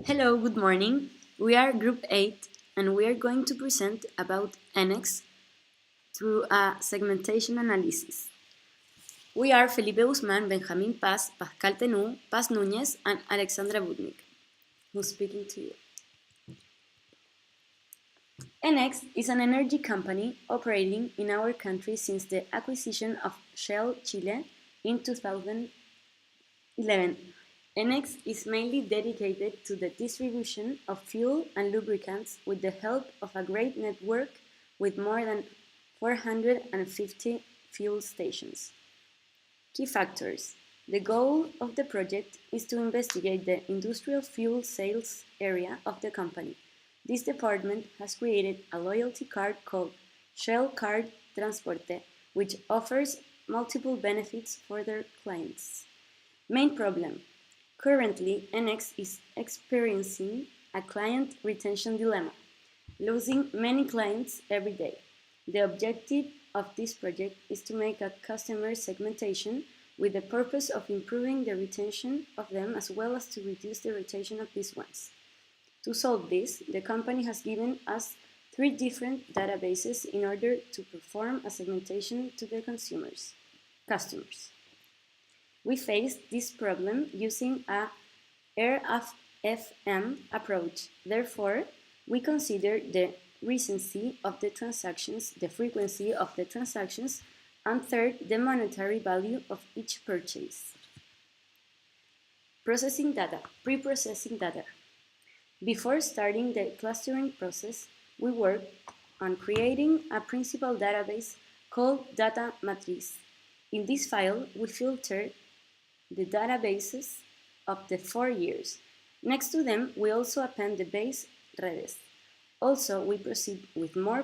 Hello, good morning. We are Group 8 and we are going to present about Enex through a segmentation analysis. We are Felipe Guzmán, Benjamin Paz, Pascal Tenú, Paz Núñez, and Alexandra Budnik, who's speaking to you. Enex is an energy company operating in our country since the acquisition of Shell Chile in 2011. Enex is mainly dedicated to the distribution of fuel and lubricants with the help of a great network with more than 450 fuel stations. Key factors. The goal of the project is to investigate the industrial fuel sales area of the company. This department has created a loyalty card called Shell Card Transporte, which offers multiple benefits for their clients. Main problem. Currently, Enex is experiencing a client retention dilemma, losing many clients every day. The objective of this project is to make a customer segmentation with the purpose of improving the retention of them as well as to reduce the rotation of these ones. To solve this, the company has given us 3 different databases in order to perform a segmentation to the customers. We faced this problem using a RFM approach. Therefore, we consider the recency of the transactions, the frequency of the transactions, and third, the monetary value of each purchase. Processing data, pre-processing data. Before starting the clustering process, we worked on creating a principal database called Data Matriz. In this file, we filtered the databases of the 4 years. Next to them, we also append the base redes. Also, we proceed with more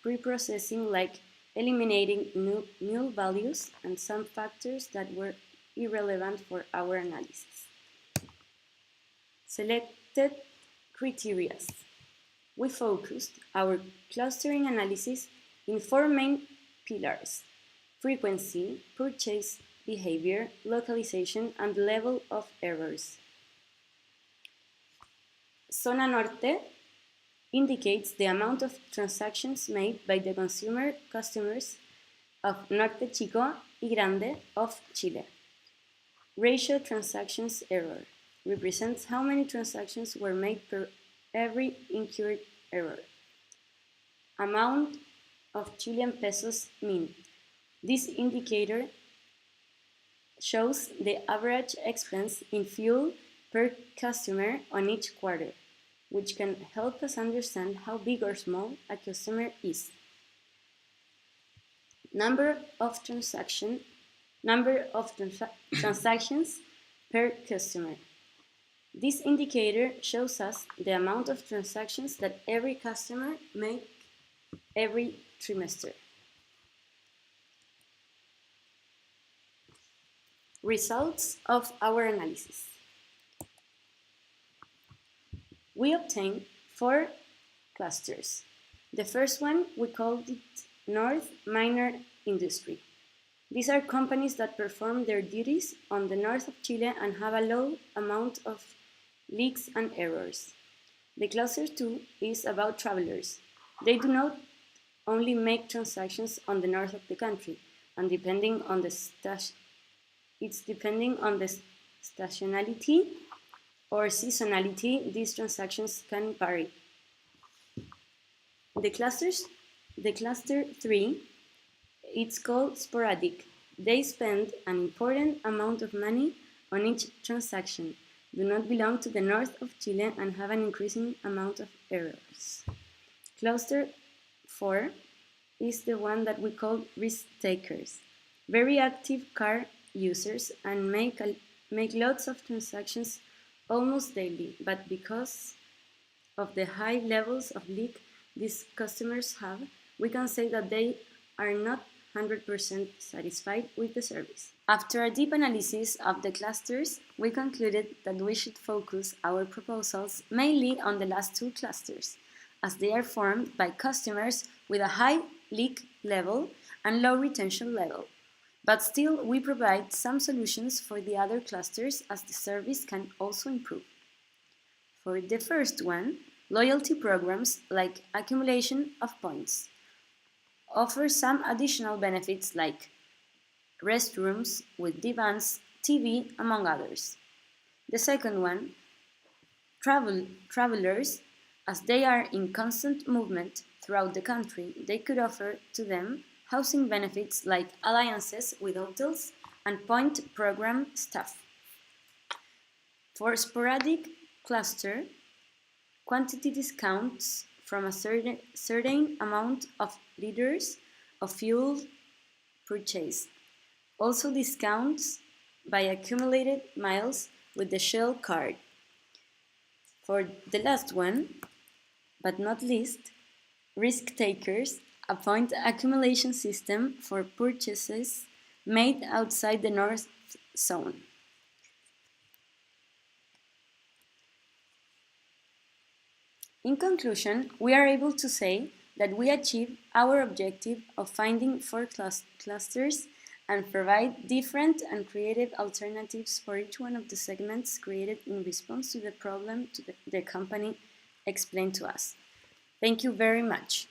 pre-processing like eliminating null values and some factors that were irrelevant for our analysis. Selected criteria. We focused our clustering analysis in 4 main pillars: frequency, purchase behavior, localization, and level of errors. Zona Norte indicates the amount of transactions made by the customers of Norte Chico y Grande of Chile. Ratio transactions error represents how many transactions were made per every incurred error. Amount of Chilean pesos mean. This indicator shows the average expense in fuel per customer on each quarter, which can help us understand how big or small a customer is. Number of transactions per customer. This indicator shows us the amount of transactions that every customer makes every trimester. Results of our analysis. We obtained 4 clusters. The first one, we called it North Minor Industry. These are companies that perform their duties on the north of Chile and have a low amount of leaks and errors. The cluster 2 is about travelers. They do not only make transactions on the north of the country, and depending on the stationality or seasonality, these transactions can vary. The cluster 3, it's called sporadic. They spend an important amount of money on each transaction, do not belong to the north of Chile, and have an increasing amount of errors. Cluster 4 is the one that we call risk takers. Very active car users and make lots of transactions almost daily, but because of the high levels of leak these customers have, we can say that they are not 100% satisfied with the service. After a deep analysis of the clusters, we concluded that we should focus our proposals mainly on the last 2 clusters, as they are formed by customers with a high leak level and low retention level. But still, we provide some solutions for the other clusters as the service can also improve. For the first one, loyalty programs like accumulation of points offer some additional benefits like restrooms with divans, TV, among others. The second one, travelers, as they are in constant movement throughout the country, they could offer to them housing benefits like alliances with hotels and point program staff. For sporadic cluster, quantity discounts from a certain amount of liters of fuel purchased. Also discounts by accumulated miles with the Shell card. For the last one, but not least, risk takers, a point accumulation system for purchases made outside the North Zone. In conclusion, we are able to say that we achieve our objective of finding 4 clusters and provide different and creative alternatives for each one of the segments created in response to the problem the company explained to us. Thank you very much.